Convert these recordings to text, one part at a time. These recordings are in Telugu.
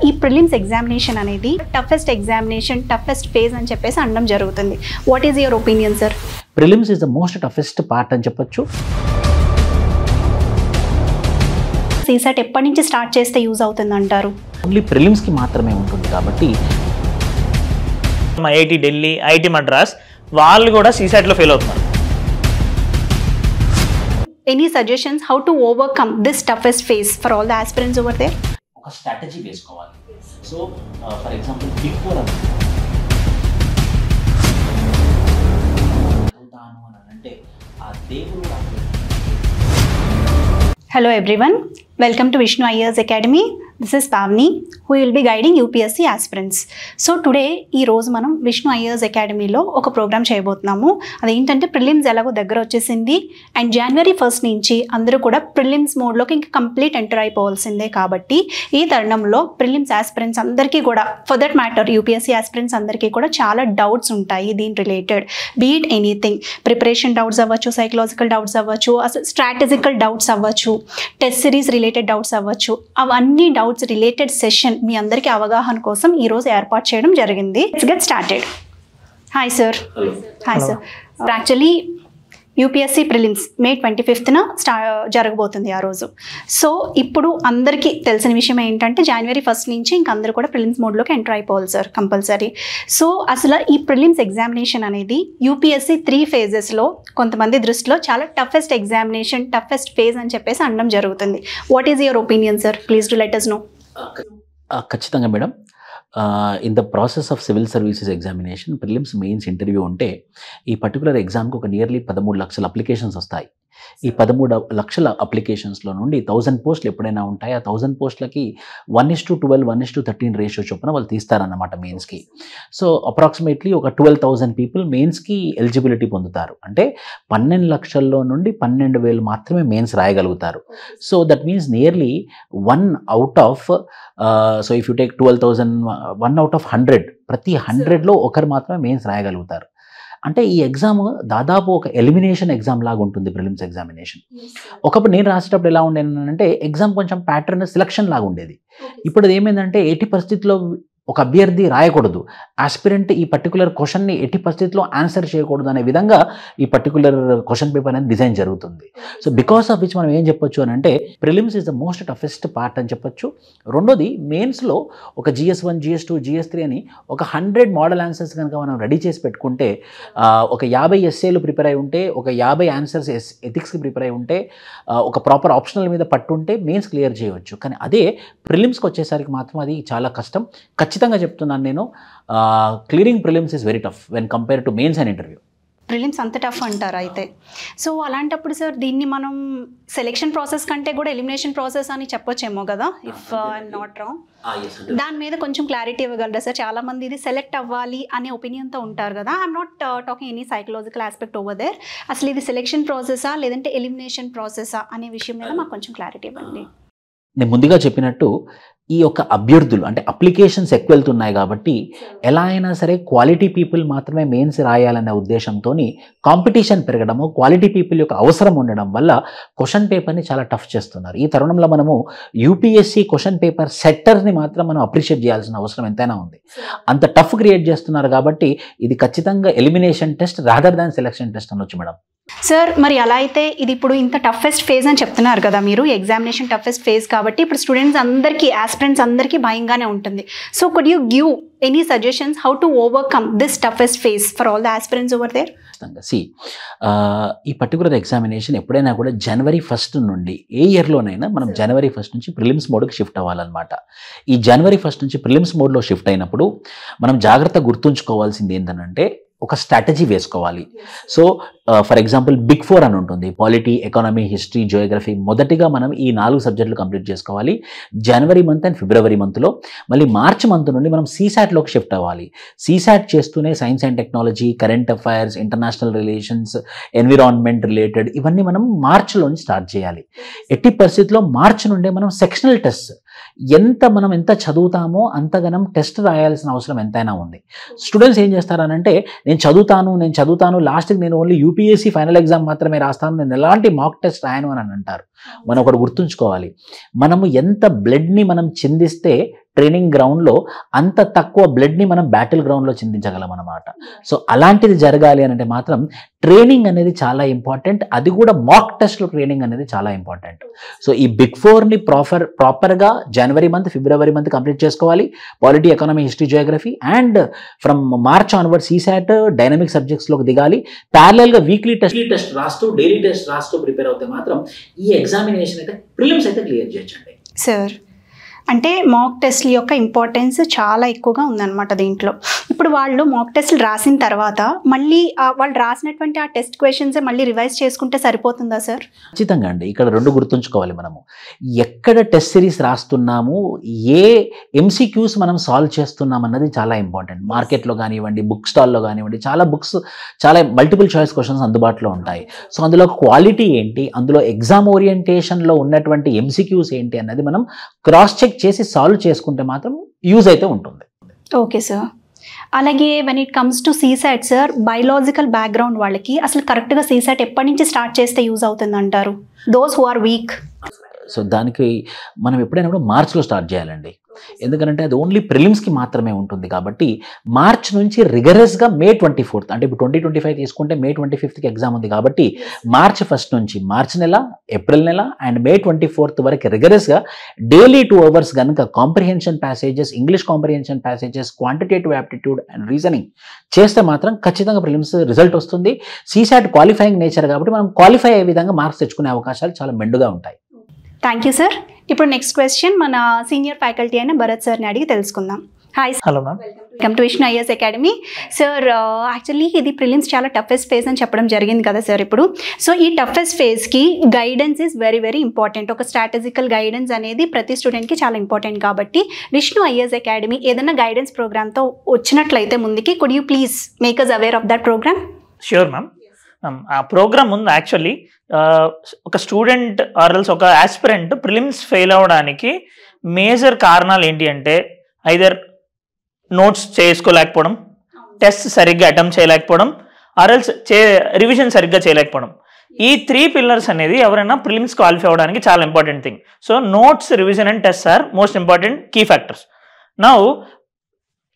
ఈ ప్రిలిమ్స్ ఎగ్జామినేషన్ అనేది టఫెస్ట్ ఎగ్జామినేషన్, టఫెస్ట్ ఫేజ్ అని చెప్పేసి అనడం జరుగుతుంది. What is your opinion sir? Prelims is the most toughest part అని చెప్పొచ్చు. సీసాట్ ఎప్పటి నుంచి స్టార్ట్ చేస్తే యూజ్ అవుతుంది అంటారు? ఓన్లీ ప్రిలిమ్స్కి మాత్రమే ఉంటుంది కాబట్టి ఐఐటి ఢిల్లీ, ఐఐటి మద్రాస్ వాళ్ళు కూడా సీసాట్లో ఫెయిల్ అవుతున్నారు. Any suggestions how to overcome this toughest phase for all the aspirants over there? ఒక స్ట్రాటజీ వేసుకోవాలి. So for example big four అంటే ఆ దేవుడు. Hello everyone, welcome to Vishnu IAS Academy. This is Pavni, who will be guiding UPSC aspirants. So today ఈ రోజు మనం విష్ణు IAS అకాడమీలో ఒక ప్రోగ్రామ్ చేయబోతున్నాము. అదేంటంటే ప్రిలిమ్స్ ఎలాగో దగ్గర వచ్చేసింది అండ్ January 1st నుంచి అందరూ కూడా ప్రిలిమ్స్ మోడ్లోకి ఇంకా కంప్లీట్ ఎంటర్ అయిపోవాల్సిందే. కాబట్టి ఈ తరుణంలో ప్రిలిమ్స్ ఆస్పిరెంట్స్ అందరికీ కూడా, for that matter UPSC aspirants అందరికీ కూడా చాలా డౌట్స్ ఉంటాయి దీని related. Beat anything, preparation doubts అవ్వచ్చు, సైకలాజికల్ డౌట్స్ అవ్వచ్చు, అసలు స్ట్రాటజికల్ డౌట్స్ అవ్వచ్చు, టెస్ట్ సిరీస్ రిలేటెడ్ డౌట్స్ అవ్వచ్చు. అవన్నీ డౌట్స్ రిలేటెడ్ సెషన్ మీ అందరికీ అవగాహన కోసం ఈ రోజు ఏర్పాటు చేయడం జరిగింది. Let's get started. Hi sir. Hi sir. Actually UPSC prelims May 25th జరగబోతుంది ఆ రోజు. సో ఇప్పుడు అందరికీ తెలిసిన విషయం ఏంటంటే January 1st నుంచి ఇంక అందరూ కూడా ప్రిలిమ్స్ మోడ్లోకి ఎంటర్ అయిపోవాలి సార్ కంపల్సరీ. సో అసలు ఈ ప్రిలిమ్స్ ఎగ్జామినేషన్ అనేది UPSC 3 phases-లో కొంతమంది దృష్టిలో చాలా టఫెస్ట్ ఎగ్జామినేషన్, టఫెస్ట్ ఫేజ్ అని చెప్పేసి అనడం జరుగుతుంది. What is your opinion sir? Please do let us know. ఖచ్చితంగా madam. In the process of civil services examination, prelims, mains, interview ఉంటే ఈ పర్టికులర్ ఎగ్జామ్కి ఒక నియర్లీ 13 లక్షల అప్లికేషన్స్ వస్తాయి. ఈ 13 లక్షల అప్లికేషన్స్లో నుండి 1000 పోస్టులు ఎప్పుడైనా ఉంటాయి. ఆ 1000 పోస్టులకి 1:12, 1:13 రేషియో చొప్పున వాళ్ళు తీస్తారన్నమాట మెయిన్స్కి. సో అప్రాక్సిమేట్లీ ఒక 12,000 పీపుల్ మెయిన్స్కి ఎలిజిబిలిటీ పొందుతారు. అంటే 12 లక్షల్లో నుండి 12,000 మాత్రమే మెయిన్స్ రాయగలుగుతారు. So that means nearly 1 out of so if you take 12,000, 1 out of 100, ప్రతి 100లో ఒకరు మాత్రమే మెయిన్స్ రాయగలుగుతారు. అంటే ఈ ఎగ్జామ్ దాదాపు ఒక ఎలిమినేషన్ ఎగ్జామ్ లాగా ఉంటుంది ప్రిలిమ్స్ ఎగ్జామినేషన్. ఒకప్పుడు నేను రాసేటప్పుడు ఎలా ఉండేనంటే ఎగ్జామ్ కొంచెం ప్యాటర్న్ సెలక్షన్ లాగా ఉండేది. ఇప్పుడు అది ఏమైందంటే ఎట్టి పరిస్థితుల్లో ఒక అభ్యర్థి రాయకూడదు, ఆస్పిరెంట్ ఈ పర్టికులర్ క్వశ్చన్ని ఎట్టి పరిస్థితిలో ఆన్సర్ చేయకూడదు అనే విధంగా ఈ పర్టికులర్ క్వశ్చన్ పేపర్ అనేది డిజైన్ జరుగుతుంది. సో బికాస్ ఆఫ్ విచ్ మనం ఏం చెప్పొచ్చు అని అంటే prelims is the most toughest part అని చెప్పొచ్చు. రెండోది, మెయిన్స్లో ఒక GS1, GS2, GS3 అని ఒక 100 మోడల్ ఆన్సర్స్ కనుక మనం రెడీ చేసి పెట్టుకుంటే, ఒక 50 ఎస్ఏలు ప్రిపేర్ అయి ఉంటే, ఒక 50 ఆన్సర్స్ ఎథిక్స్కి ప్రిపేర్ అయి ఉంటే, ఒక ప్రాపర్ ఆప్షనల్ మీద పట్టుంటే మెయిన్స్ క్లియర్ చేయవచ్చు. కానీ అదే ప్రిలిమ్స్కి వచ్చేసరికి మాత్రం అది చాలా కష్టం. ఖచ్చితంగా చెప్తున్నాను నేను, clearing prelims is very tough when compare to mains and interview. Prelims అంత టఫ్ అంటారు అయితే. సో అలాంటప్పుడు సార్ దీన్ని మనం సెలెక్షన్ ప్రాసెస్ కంటే కూడా ఎలిమినేషన్ ప్రాసెస్ అని చెప్పొచ్చేమో కదా, ఇఫ్ ఐఎమ్ నాట్ రాంగ్. దాని మీద కొంచెం క్లారిటీ ఇవ్వగలరా సార్? చాలా మంది ఇది సెలెక్ట్ అవ్వాలి అనే ఒపీనియన్తో ఉంటారు కదా. I'm not talking any psychological aspect over there. అసలు ఇది సెలెక్షన్ ప్రాసెసా లేదంటే ఎలిమినేషన్ ప్రాసెసా అనే విషయం మీద మాకు కొంచెం క్లారిటీ ఇవ్వండి. నేను ముందుగా చెప్పినట్టు ఈ యొక్క అభ్యర్థులు అంటే అప్లికేషన్స్ ఎక్కువ వెళ్తున్నాయి కాబట్టి ఎలా అయినా సరే క్వాలిటీ పీపుల్ మాత్రమే మెయిన్స్ రాయాలనే ఉద్దేశంతో కాంపిటీషన్ పెరగడము, క్వాలిటీ పీపుల్ యొక్క అవసరం ఉండడం వల్ల క్వశ్చన్ పేపర్ని చాలా టఫ్ చేస్తున్నారు. ఈ తరుణంలో మనము UPSC క్వశ్చన్ పేపర్ సెట్టర్ని మాత్రం మనం అప్రిషియేట్ చేయాల్సిన అవసరం ఎంతైనా ఉంది. అంత టఫ్ క్రియేట్ చేస్తున్నారు కాబట్టి ఇది ఖచ్చితంగా elimination test rather than selection test అనొచ్చు మేడం. సార్ మరి అలా అయితే ఇది ఇప్పుడు ఇంత టఫెస్ట్ ఫేజ్ అని చెప్తున్నారు కదా మీరు, ఎగ్జామినేషన్ టఫెస్ట్ ఫేజ్ కాబట్టి ఇప్పుడు స్టూడెంట్స్ అందరికీ, ఆస్పిరెంట్స్ అందరికీ భయంగానే ఉంటుంది. So could you give any suggestions how to overcome this toughest phase for all the aspirants over there? ఈ పర్టికులర్ ఎగ్జామినేషన్ ఎప్పుడైనా కూడా January 1st నుండి, ఏ ఇయర్లోనైనా మనం January 1st నుంచి ప్రిలిమ్స్ మోడ్కి షిఫ్ట్ అవ్వాలన్నమాట. ఈ January 1st నుంచి ప్రిలిమ్స్ మోడ్లో షిఫ్ట్ అయినప్పుడు మనం జాగ్రత్తగా గుర్తుంచుకోవాల్సింది ఏంటంటే ఒక స్ట్రాటజీ వేసుకోవాలి. సో ఫర్ ఎగ్జాంపుల్ బిగ్ 4 అని ఉంటుంది, పాలిటీ, ఎకానమీ, హిస్టరీ, జియోగ్రఫీ. మొదటిగా మనం ఈ 4 సబ్జెక్టులు కంప్లీట్ చేసుకోవాలి January మంత్ అండ్ February మంత్లో. మళ్ళీ March మంత్ నుండి మనం CSATలోకి షిఫ్ట్ అవ్వాలి. CSAT చేస్తూనే science and technology, current affairs, international relations, environment related ఇవన్నీ మనం మార్చ్లోని స్టార్ట్ చేయాలి. ఎట్టి పరిస్థితుల్లో మార్చ్ నుండే మనం సెక్షనల్ టెస్ట్, మనం ఎంత చదువుతామో అంతగానం టెస్ట్ రాయాల్సిన అవసరం ఎంతైనా ఉంది. స్టూడెంట్స్ ఏం చేస్తారనంటే నేను చదువుతాను లాస్ట్కి నేను ఓన్లీ UPSC ఫైనల్ ఎగ్జామ్ మాత్రమే రాస్తాను, నేను ఎలాంటి మాక్ టెస్ట్ రాయను అని అంటారు. మనం ఒకటి గుర్తుంచుకోవాలి, మనము ఎంత బ్లడ్ని మనం చిందిస్తే ట్రైనింగ్ గ్రౌండ్లో అంత తక్కువ బ్లడ్ని మనం బ్యాటిల్ గ్రౌండ్లో చిందించగలం అన్నమాట. సో అలాంటిది జరగాలి అని అంటే మాత్రం ట్రైనింగ్ అనేది చాలా ఇంపార్టెంట్. అది కూడా మాక్ టెస్ట్లో ట్రైనింగ్ అనేది చాలా ఇంపార్టెంట్. సో ఈ బిగ్ ఫోర్ని ప్రాపర్గా జనవరి మంత్, ఫిబ్రవరి మంత్ కంప్లీట్ చేసుకోవాలి. Polity, economy, history, geography and from March onward CSAT dynamic సబ్జెక్ట్స్లోకి దిగాలి. ప్యారలల్గా వీక్లీ టెస్ట్ రాస్తూ, డైలీ టెస్ట్ రాస్తూ ప్రిపేర్ అవుతే మాత్రం ఈ ఎగ్జామినేషన్ అయితే ప్రిలిమ్స్ అయితే క్లియర్ చేయొచ్చండి. సార్ అంటే మాక్ టెస్ట్ల యొక్క ఇంపార్టెన్స్ చాలా ఎక్కువగా ఉందన్నమాట దీంట్లో. ఇప్పుడు వాళ్ళు మాక్ టెస్ట్లు రాసిన తర్వాత మళ్ళీ వాళ్ళు రాసినటువంటి ఆ టెస్ట్ క్వశ్చన్స్ మళ్ళీ రివైజ్ చేసుకుంటే సరిపోతుందా సార్? ఖచ్చితంగా అండి. ఇక్కడ రెండు గుర్తుంచుకోవాలి. మనము ఎక్కడ టెస్ట్ సిరీస్ రాస్తున్నాము, ఏ ఎంసీక్యూస్ మనం సాల్వ్ చేస్తున్నాం అన్నది చాలా ఇంపార్టెంట్. మార్కెట్లో కానివ్వండి, బుక్ స్టాల్లో కానివ్వండి, చాలా మల్టిపుల్ చాయిస్ క్వశ్చన్స్ అందుబాటులో ఉంటాయి. సో అందులో క్వాలిటీ ఏంటి, అందులో ఎగ్జామ్ ఓరియంటేషన్లో ఉన్నటువంటి ఎంసీక్యూస్ ఏంటి అన్నది మనం క్రాస్ చెక్ చేసి సాల్వ్ చేసుకుంటే మాత్రం యూజ్ అయితే ఉంటుంది. Okay sir. అలాగే when it comes to CSAT sir, biological background వాళ్ళకి అసలు కరెక్ట్గా సీసాట్ ఎప్పటి నుంచి స్టార్ట్ చేస్తే యూజ్ అవుతుంది అంటారు? Those who are weak. So దానికి మనం ఎప్పుడైనా కూడా మార్చ్లో స్టార్ట్ చేయాలండి. ఎందుకంటే అది ఓన్లీ ప్రిలిమ్స్కి మాత్రమే ఉంటుంది కాబట్టి మార్చ్ నుంచి రిగరస్గా May 24th, అంటే ఇప్పుడు 2025 తీసుకుంటే May 25th ఎగ్జామ్ ఉంది కాబట్టి మార్చ్ 1st నుంచి మార్చ్ నెల, ఏప్రిల్ నెల అండ్ May 24th వరకు రిగరస్గా డైలీ 2 hours కనుక comprehension passages, English comprehension passages, quantitative aptitude and reasoning చేస్తే మాత్రం ఖచ్చితంగా ప్రిలిమ్స్ రిజల్ట్ వస్తుంది. సీసాట్ క్వాలిఫైయింగ్ నేచర్ కాబట్టి మనం క్వాలిఫై అయ్యే విధంగా మార్క్స్ తెచ్చుకునే అవకాశాలు చాలా మెండుగా ఉంటాయి. Thank you sir. ఇప్పుడు నెక్స్ట్ క్వశ్చన్ మన సీనియర్ ఫ్యాకల్టీ అయిన భరత్ సార్ని అడిగి తెలుసుకుందాం. Hi sir. Hello ma'am. Welcome to Vishnu IAS academy. Sir actually ఇది ప్రిలిమ్స్ చాలా టఫెస్ట్ ఫేజ్ అని చెప్పడం జరిగింది కదా సార్ ఇప్పుడు. సో ఈ టఫెస్ట్ ఫేజ్కి guidance is very very important. ఒక స్ట్రాటజికల్ గైడెన్స్ అనేది ప్రతి స్టూడెంట్కి చాలా ఇంపార్టెంట్ కాబట్టి విష్ణు ఐఏఎస్ అకాడమీ ఏదైనా గైడెన్స్ ప్రోగ్రామ్తో వచ్చినట్లయితే ముందుకి could you please make us aware of that program? Sure ma'am. ఆ ప్రోగ్రామ్ ముందు యాక్చువల్లీ ఒక స్టూడెంట్ ఆర్ఎల్స్ ఒక ఆస్పిరెంట్ ప్రిలిమ్స్ ఫెయిల్ అవ్వడానికి మేజర్ కారణాలు ఏంటి అంటే ఐదర్ నోట్స్ చేసుకోలేకపోవడం, టెస్ట్ సరిగ్గా అటెంప్ట్ చేయలేకపోవడం, ఆర్ఎల్స్ రివిజన్ సరిగ్గా చేయలేకపోవడం. ఈ 3 pillars అనేది ఎవరైనా ప్రిలిమ్స్ క్వాలిఫై అవ్వడానికి చాలా important thing. So notes, revision and test are most important key factors. Now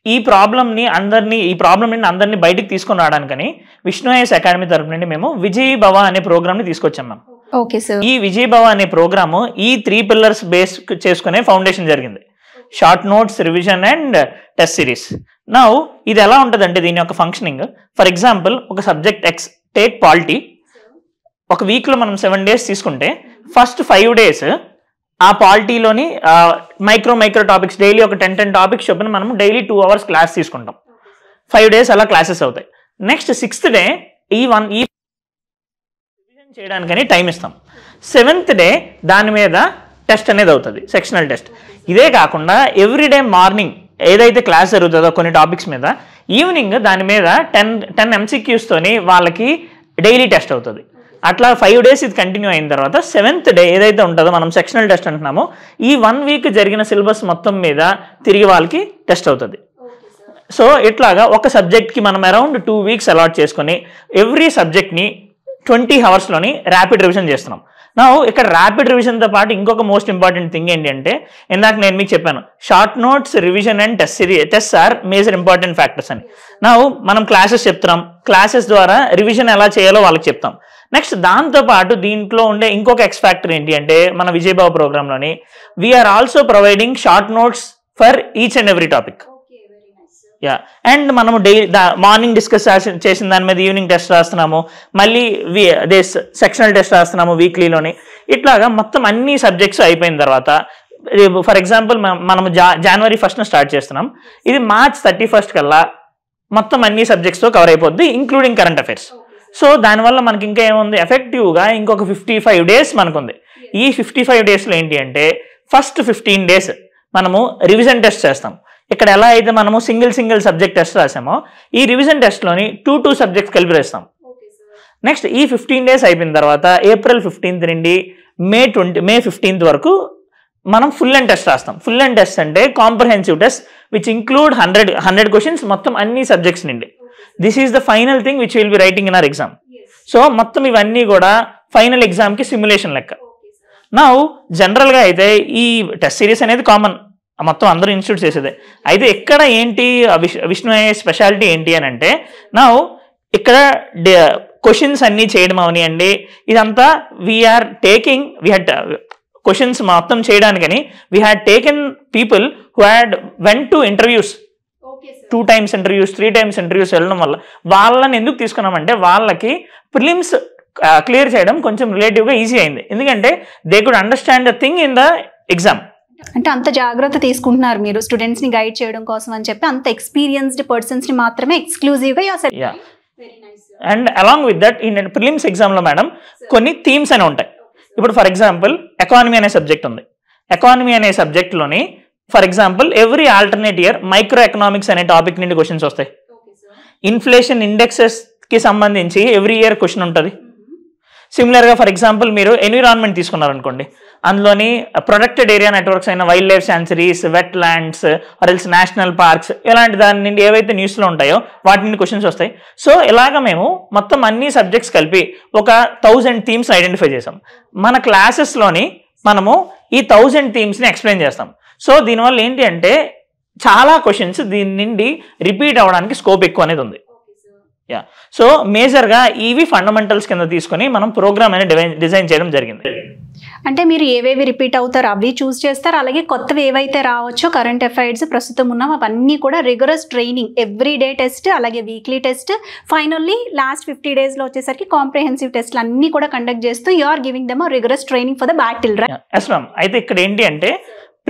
ఈ ప్రాబ్లమ్ని అందరినీ బయటికి తీసుకొని రావడానికని విష్ణు ఐఏఎస్ అకాడమీ తరఫు నుండి మేము విజయ్ భవ అనే ప్రోగ్రామ్ని తీసుకొచ్చాం మ్యామ్. Okay sir. ఈ విజయ్ భవ అనే ప్రోగ్రాము ఈ 3 pillars బేస్ చేసుకునే ఫౌండేషన్ జరిగింది. Short notes, revision and test series. Now ఇది ఎలా ఉంటుందంటే దీని యొక్క ఫంక్షనింగ్, ఫర్ ఎగ్జాంపుల్ ఒక సబ్జెక్ట్ ఎక్స్, టేక్ పాలిటీ. ఒక వీక్లో మనం 7 days తీసుకుంటే ఫస్ట్ 5 days ఆ పాలిటీలోని మైక్రో టాపిక్స్ డైలీ ఒక 10 టాపిక్స్ చొప్పున మనం డైలీ 2 hours క్లాస్ తీసుకుంటాం. 5 days అలా క్లాసెస్ అవుతాయి. నెక్స్ట్ 6th day ఈ రివిజన్ చేయడానికని టైం ఇస్తాం. 7th day దాని మీద టెస్ట్ అనేది అవుతుంది, సెక్షనల్ టెస్ట్. ఇదే కాకుండా ఎవ్రీడే మార్నింగ్ ఏదైతే క్లాస్ జరుగుతుందో కొన్ని టాపిక్స్ మీద, ఈవినింగ్ దాని మీద 10 MCQs వాళ్ళకి డైలీ టెస్ట్ అవుతుంది. అట్లా 5 days ఇది కంటిన్యూ అయిన తర్వాత 7th day ఏదైతే ఉంటుందో మనం సెక్షనల్ టెస్ట్ అంటున్నామో ఈ 1 week జరిగిన సిలబస్ మొత్తం మీద తిరిగి వాళ్ళకి టెస్ట్ అవుతుంది. సో ఇట్లాగా ఒక సబ్జెక్ట్కి మనం అరౌండ్ 2 weeks అలాట్ చేసుకొని ఎవ్రీ సబ్జెక్ట్ని 20 hours ర్యాపిడ్ రివిజన్ చేస్తున్నాం. నా ఇక్కడ ర్యాపిడ్ రివిజన్తో పాటు ఇంకొక మోస్ట్ ఇంపార్టెంట్ థింగ్ ఏంటి అంటే ఇందాక నేను మీకు చెప్పాను short notes, revision and test are major important factors అని. నా మనం క్లాసెస్ చెప్తున్నాం, క్లాసెస్ ద్వారా రివిజన్ ఎలా చేయాలో వాళ్ళకి చెప్తాం. నెక్స్ట్ దాంతోపాటు దీంట్లో ఉండే ఇంకొక ఎక్స్ ఫ్యాక్టర్ ఏంటి అంటే మన విజయబాబు ప్రోగ్రాంలోని we're also providing short notes for each and every topic. Yeah, and మనము మార్నింగ్ డిస్కస్ చేసిన దాని మీద ఈవినింగ్ టెస్ట్ రాస్తున్నాము, మళ్ళీ అదే సెక్షనల్ టెస్ట్ రాస్తున్నాము వీక్లీలోని. ఇట్లాగా మొత్తం అన్ని సబ్జెక్ట్స్ అయిపోయిన తర్వాత ఫర్ ఎగ్జాంపుల్ మనము January 1st స్టార్ట్ చేస్తున్నాం, ఇది March 31st కల్లా మొత్తం అన్ని సబ్జెక్ట్స్తో కవర్ అయిపోద్ది ఇంక్లూడింగ్ కరెంట్ అఫైర్స్. సో దానివల్ల మనకి ఇంకా ఏముంది, ఎఫెక్టివ్గా ఇంకొక 55 days మనకుంది. ఈ 55 daysలో ఏంటి అంటే ఫస్ట్ 15 days మనము రివిజన్ టెస్ట్ చేస్తాం. ఇక్కడ ఎలా అయితే మనము సింగిల్ సబ్జెక్ట్ టెస్ట్ రాసామో ఈ రివిజన్ టెస్ట్లోని 2 సబ్జెక్ట్స్ కలిపి రాస్తాం. నెక్స్ట్ ఈ 15 days అయిపోయిన తర్వాత April 15th నుండి May 15th వరకు మనం ఫుల్ అండ్ టెస్ట్ రాస్తాం. ఫుల్ అండ్ టెస్ట్ అంటే comprehensive test which include 100 questions మొత్తం అన్ని సబ్జెక్ట్స్ నుండి. This is the final thing which will be writing in our exam. So మొత్తం ఇవన్నీ కూడా ఫైనల్ ఎగ్జామ్కి సిమ్యులేషన్ లెక్క. నా జనరల్గా అయితే ఈ టెస్ట్ సిరీస్ అనేది కామన్, మొత్తం అందరూ ఇన్స్టిట్యూట్ చేసేదే. అయితే ఇక్కడ ఏంటి విష్ణు ఐఏఎస్ స్పెషాలిటీ ఏంటి అని అంటే, నా ఇక్కడ క్వశ్చన్స్ అన్నీ చేయడం అవనియండి, ఇదంతా వీఆర్ టేకింగ్ క్వశ్చన్స్ మొత్తం చేయడానికని we had taken people who had went to interviews, 2 times interviews 3 times interviews వెళ్ళడం వల్ల వాళ్ళని ఎందుకు తీసుకున్నామంటే వాళ్ళకి ప్రిలిమ్స్ క్లియర్ చేయడం కొంచెం రిలేటివ్గా ఈజీ అయింది. ఎందుకంటే they could understand the thing in the exam. అంటే అంత జాగ్రత్త తీసుకుంటున్నారు మీరు స్టూడెంట్స్ ని గైడ్ చేయడం కోసం అని చెప్పి, అంత ఎక్స్పీరియన్స్డ్ పర్సన్స్ ని మాత్రమే ఎక్స్క్లూజివ్ గా. అండ్ అలాంగ్ విత్ దట్ ఈ ప్రిలిమ్స్ ఎగ్జామ్ లో మేడం కొన్ని థీమ్స్ అని ఉంటాయి. ఇప్పుడు ఫర్ ఎగ్జాంపుల్ ఎకానమీ అనే సబ్జెక్ట్ ఉంది. ఎకానమీ అనే సబ్జెక్ట్ లోని for example every alternate year micro economics అనే టాపిక్ నుండి క్వశ్చన్స్ వస్తాయి. ఇన్ఫ్లేషన్ ఇండెక్సెస్ కి సంబంధించి ఎవ్రీ ఇయర్ క్వశ్చన్ ఉంటుంది. సిమిలర్గా ఫర్ ఎగ్జాంపుల్ మీరు ఎన్విరాన్మెంట్ తీసుకున్నారనుకోండి, అందులోని ప్రొటెక్టెడ్ ఏరియా నెట్వర్క్స్ అయిన wildlife sanctuaries, wetlands or else national parks, ఇలాంటి దాని నుండి ఏవైతే న్యూస్లో ఉంటాయో వాటి నుండి క్వశ్చన్స్ వస్తాయి. సో ఇలాగ మేము మొత్తం అన్ని సబ్జెక్ట్స్ కలిపి ఒక 1000 థీమ్స్ ఐడెంటిఫై చేసాం. మన క్లాసెస్లోని మనము ఈ 1000 థీమ్స్ని ఎక్స్ప్లెయిన్ చేస్తాం. సో దీనివల్ల ఏంటి అంటే చాలా క్వశ్చన్స్ దీని నుండి రిపీట్ అవ్వడానికి స్కోప్ ఎక్కువ అనేది ఉంది. సో మేజర్గా ఇవి ఫండమెంటల్స్ కింద తీసుకొని మనం ప్రోగ్రామ్ అనేది డిజైన్ చేయడం జరిగింది. అంటే మీరు ఏవేవి రిపీట్ అవుతారో అవి చూస్ చేస్తారు, అలాగే కొత్తవి ఏవైతే రావచ్చో కరెంట్ అఫైర్స్ ప్రస్తుతం ఉన్నాం అవన్నీ కూడా rigorous training, every day test, అలాగే వీక్లీ టెస్ట్, ఫైనల్లీ లాస్ట్ 50 daysలో వచ్చేసరికి కాంప్రిహెన్సివ్ టెస్ట్లు అన్నీ కూడా కండక్ట్ చేస్తూ you are giving them rigorous training for the battle, right? Yes ma'am. అయితే ఇక్కడ ఏంటి అంటే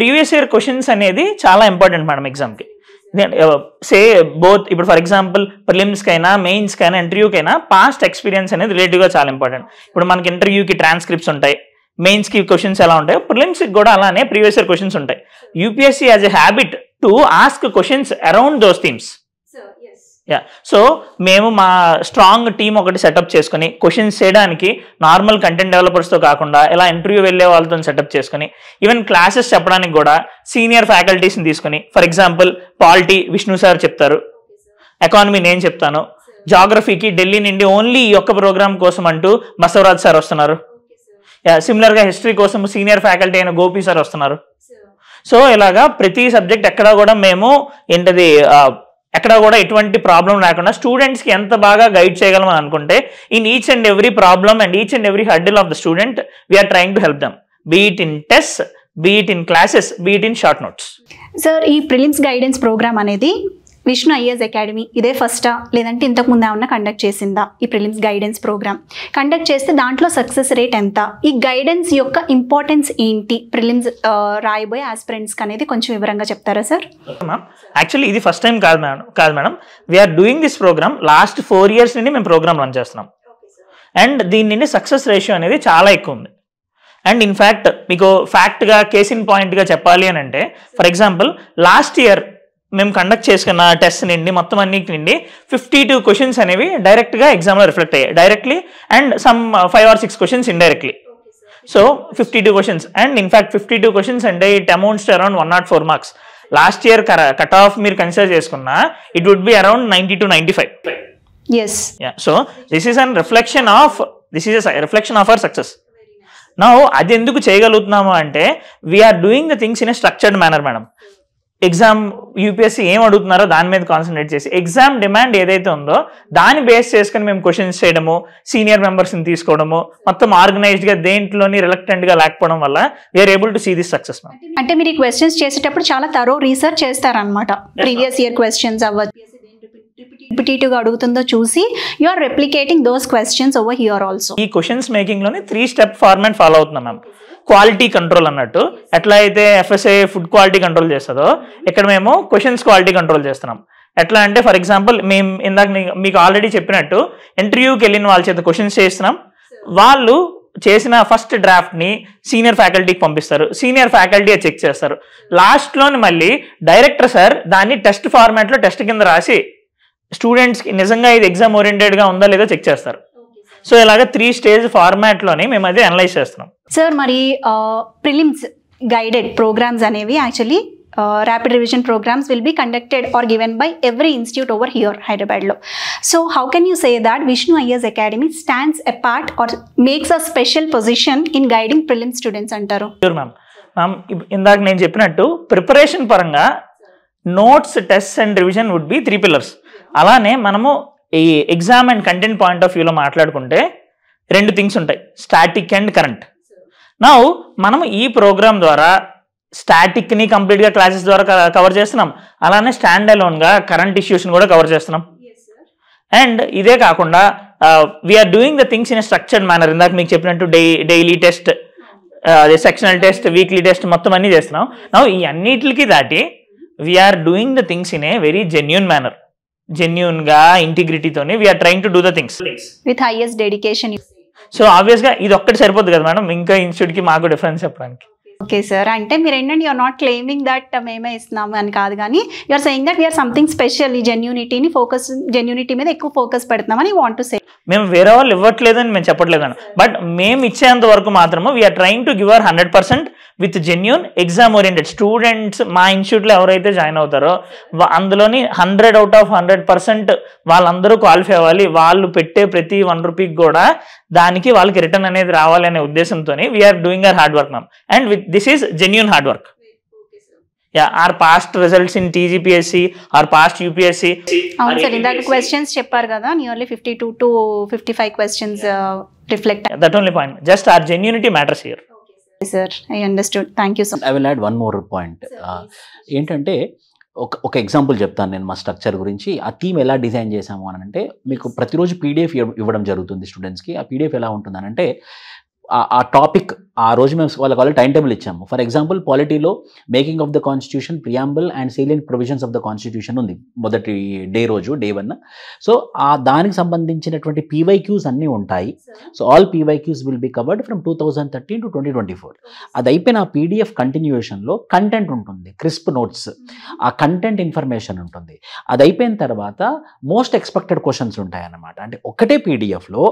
ప్రీవియస్ ఇయర్ క్వశ్చన్స్ అనేది చాలా ఇంపార్టెంట్ మేడం ఎగ్జామ్కి. సే బోత్ ఇప్పుడు ఫర్ ఎగ్జాంపుల్ ప్రిలిమ్స్కైనా మెయిన్స్కైనా ఇంటర్వ్యూకైనా పాస్ట్ ఎక్స్పీరియన్స్ అనేది రిలేటివ్గా చాలా ఇంపార్టెంట్. ఇప్పుడు మనకి ఇంటర్వ్యూకి ట్రాన్స్క్రిప్ట్స్ ఉంటాయి, మెయిన్స్కి క్వశ్చన్స్ ఎలా ఉంటాయో ప్రిలిమ్స్కి కూడా అలానే ప్రీవియస్ ఇయర్ క్వశ్చన్స్ ఉంటాయి. UPSC as a habit to ask questions around those themes. So మేము మా స్ట్రాంగ్ టీమ్ ఒకటి సెటప్ చేసుకుని క్వశ్చన్స్ చేయడానికి నార్మల్ కంటెంట్ డెవలపర్స్తో కాకుండా ఇలా ఇంటర్వ్యూ వెళ్ళే వాళ్ళతో సెటప్ చేసుకుని ఈవెన్ క్లాసెస్ చెప్పడానికి కూడా సీనియర్ ఫ్యాకల్టీస్ని తీసుకుని, for example polity Vishnu sir చెప్తారు, ఎకానమీ నేను చెప్తాను, జాగ్రఫీకి ఢిల్లీ నుండి ఓన్లీ ఈ ఒక్క ప్రోగ్రామ్ కోసం అంటూ బసవరాజ్ సార్ వస్తున్నారు, సిమిలర్గా హిస్టరీ కోసం సీనియర్ ఫ్యాకల్టీ అయిన గోపి సార్ వస్తున్నారు. సో ఇలాగా ప్రతి సబ్జెక్ట్ ఎక్కడా కూడా మేము ఏంటది ఎక్కడ కూడా ఎటువంటి ప్రాబ్లం లేకుండా స్టూడెంట్స్కి ఎంత బాగా గైడ్ చేయగలం అని అనుకుంటే in each and every problem and each and every hurdle of the student we're trying to help them, be it in test, be it in classes, be it in short notes. Sir ఈ ప్రిలిమ్స్ గైడెన్స్ ప్రోగ్రామ్ అనేది విష్ణు ఐఏఎస్ అకాడమీ ఇదే ఫస్టా లేదంటే ఇంతకు ముందు ఏమన్నా కండక్ట్ చేసిందా? ఈ ప్రిలిమ్స్ గైడెన్స్ ప్రోగ్రామ్ కండక్ట్ చేస్తే దాంట్లో సక్సెస్ రేట్ ఎంత? ఈ గైడెన్స్ యొక్క ఇంపార్టెన్స్ ఏంటి ప్రిలిమ్స్ రాయబోయే ఆస్పిరెంట్స్కి అనేది కొంచెం వివరంగా చెప్తారా సార్? మ్యామ్ యాక్చువల్లీ ఇది ఫస్ట్ టైం కాదు madam, we're doing this program last 4 years నుండి మేము ప్రోగ్రామ్ రన్ చేస్తున్నాం. అండ్ దీని నుండి సక్సెస్ రేషియో అనేది చాలా ఎక్కువ ఉంది. అండ్ ఇన్ఫ్యాక్ట్ మీకు ఫ్యాక్ట్గా కేస్ ఇన్ పాయింట్గా చెప్పాలి అని అంటే ఫర్ ఎగ్జాంపుల్ లాస్ట్ ఇయర్ మేము కండక్ట్ చేసుకున్న టెస్ట్ నుండి మొత్తం అన్నిటి నుండి 52 క్వశ్చన్స్ అనేవి డైరెక్ట్గా ఎగ్జామ్లో రిఫ్లెక్ట్ అయ్యాయి directly, and some 5 or 6 questions indirectly. So 52 questions, and in fact 52 questions అంటే it amounts to around 104 marks. Last year cut off మీరు కన్సిడర్ చేసుకున్నా it would be around 90 to 95. Yes. Yeah. So this is a reflection of our success. Now అది ఎందుకు చేయగలుగుతున్నాము అంటే we're doing the things in a structured manner madam. Exam UPSC ఏం అడుగుతున్నారో దాని మీద కాన్సన్ట్రేట్ చేసి ఎగ్జామ్ డిమాండ్ ఏదైతే ఉందో దాన్ని బేస్ చేసుకుని మేము క్వశ్చన్స్ చేయడము, సీనియర్ మెంబర్స్ని తీసుకోవడము, మొత్తం ఆర్గనైజ్డ్గా దేంట్లోని రిలక్టెంట్గా లేకపోవడం వల్ల we're able to see this success. అంటే మీరు ఈ క్వశ్చన్స్ చేసేటప్పుడు చాలా థరో రీసెర్చ్ చేస్తారనమాట. ప్రీవియస్ ఇయర్ క్వశ్చన్స్ అవ్వచ్చు, రిపిటేటివ్గా అడుగుతుందో చూసి you are replicating those questions over here also. ఈ క్వశ్చన్స్ మేకింగ్లోని 3 step ఫార్మాట్ ఫాలో అవుతున్నాం మ్యామ్. క్వాలిటీ కంట్రోల్ అన్నట్టు ఎట్లా అయితే ఎఫ్ఎస్ఐ ఫుడ్ క్వాలిటీ కంట్రోల్ చేస్తుందో ఇక్కడ మేము క్వశ్చన్స్ క్వాలిటీ కంట్రోల్ చేస్తున్నాం. ఎట్లా అంటే ఫర్ ఎగ్జాంపుల్ మేము ఇందాక మీకు ఆల్రెడీ చెప్పినట్టు ఇంటర్వ్యూకి వెళ్ళిన వాళ్ళ చేత క్వశ్చన్స్ చేస్తున్నాం, వాళ్ళు చేసిన ఫస్ట్ డ్రాఫ్ట్ని సీనియర్ ఫ్యాకల్టీకి పంపిస్తారు, సీనియర్ ఫ్యాకల్టీ చెక్ చేస్తారు, లాస్ట్లోని మళ్ళీ డైరెక్టర్ సార్ దాన్ని టెస్ట్ ఫార్మాట్లో టెస్ట్ కింద రాసి స్టూడెంట్స్కి నిజంగా ఇది ఎగ్జామ్ ఓరియంటెడ్గా ఉందా లేదా చెక్ చేస్తారు. సో ఇలాగ 3 stage ఫార్మాట్లోనే మేము అది అనలైజ్ చేస్తున్నాం. సార్ మరి ప్రిలిమ్స్ గైడెడ్ ప్రోగ్రామ్స్ అనేవి actually rapid revision programmes will be conducted or given by every institute over here హైదరాబాద్లో. So how can you say that Vishnu IAS academy stands apart or makes a special position in guiding prelims students అంటారు? Sure ma'am. మ్యామ్ ఇందాక నేను చెప్పినట్టు ప్రిపరేషన్ పరంగా notes, test and revision would be 3 pillars. అలానే మనము ఈ exam and content point of వ్యూలో మాట్లాడుకుంటే 2 థింగ్స్ ఉంటాయి, స్టాటిక్ అండ్ కరెంట్. నౌ మనము ఈ ప్రోగ్రామ్ ద్వారా స్టాటిక్ని కంప్లీట్గా క్లాసెస్ ద్వారా కవర్ చేస్తున్నాం, అలానే స్టాండ్ అలోన్గా కరెంట్ ఇష్యూస్ని కూడా కవర్ చేస్తున్నాం. అండ్ ఇదే కాకుండా we're doing the things in structured manner. ఇందాక మీకు చెప్పినట్టు daily test, sectional test, weekly test మొత్తం అన్నీ చేస్తున్నాం. నౌ ఈ అన్నిటికి దాటి we're doing the things in a very genuine manner. జెన్యూన్గా ఇంటిగ్రిటీతోనే we're trying to do the things with highest dedication. So ఆబ్వియస్గా ఇది ఒక్కటి సరిపోద్ది కదా మేడం, ఇంకా ఇన్స్టిట్యూట్కి మాకు డిఫరెన్స్ చెప్పడానికి. ఓకే సార్, అంటే మీరు ఏంటంటే యూఆర్ నాట్ క్లెయిమింగ్ దట్ మేమే ఇస్తున్నాము అని కాదు, కానీ you're saying that we're something special. ఈ జెన్యూనిటీని జెన్యూనిటీ మీద ఎక్కువ ఫోకస్ పెడుతున్నామని వాంట్ టు సే. మేము వేరే వాళ్ళు ఇవ్వట్లేదని మేము చెప్పట్లేదని, బట్ మేము ఇచ్చేంత వరకు మాత్రము we're trying to give our 100% with genuine exam oriented. Students మా ఇన్స్టిట్యూట్లో ఎవరైతే జాయిన్ అవుతారో అందులోని 100/100% వాళ్ళందరూ క్వాలిఫై అవ్వాలి. వాళ్ళు పెట్టే ప్రతి 1 రూపీకి కూడా దానికి వాళ్ళకి రిటర్న్ అనేది రావాలి అనే ఉద్దేశంతో we're doing our hard work ma'am. And with this is genuine hard work. our past results in TGPSC, our past UPSC. అవును సార్, ఇందాక క్వశ్చన్స్ చెప్పారు కదా, nearly 52 to 55 questions reflect. That only point. Just our genuinity matters here. Sir, I understood. Thank you so much. I will add one more point. ఏంటంటే ఒక ఎగ్జాంపుల్ చెప్తాను నేను మా స్ట్రక్చర్ గురించి. ఆ థీమ్ ఎలా డిజైన్ చేసాము అని అంటే, మీకు ప్రతిరోజు PDF ఇవ్వడం జరుగుతుంది స్టూడెంట్స్కి. ఆ PDF ఎలా ఉంటుంది అని అంటే, ఆ టాపిక్ ఆ రోజు మేము వాళ్ళకి టైం టేబుల్ ఇచ్చాము. ఫర్ ఎగ్జాంపుల్ పాలిటీలో making of the constitution, preamble and salient provisions of the constitution ఉంది మొదటి డే రోజు, Day 1. సో ఆ దానికి సంబంధించినటువంటి PYQs అన్నీ ఉంటాయి. So all PYQs will be covered from 2013 to 2024. అది అయిపోయిన ఆ PDF కంటిన్యూషన్లో కంటెంట్ ఉంటుంది, క్రిస్ప్ నోట్స్, ఆ కంటెంట్ ఇన్ఫర్మేషన్ ఉంటుంది. అది అయిపోయిన తర్వాత మోస్ట్ ఎక్స్పెక్టెడ్ క్వశ్చన్స్ ఉంటాయి అన్నమాట. అంటే ఒకటే PDFలో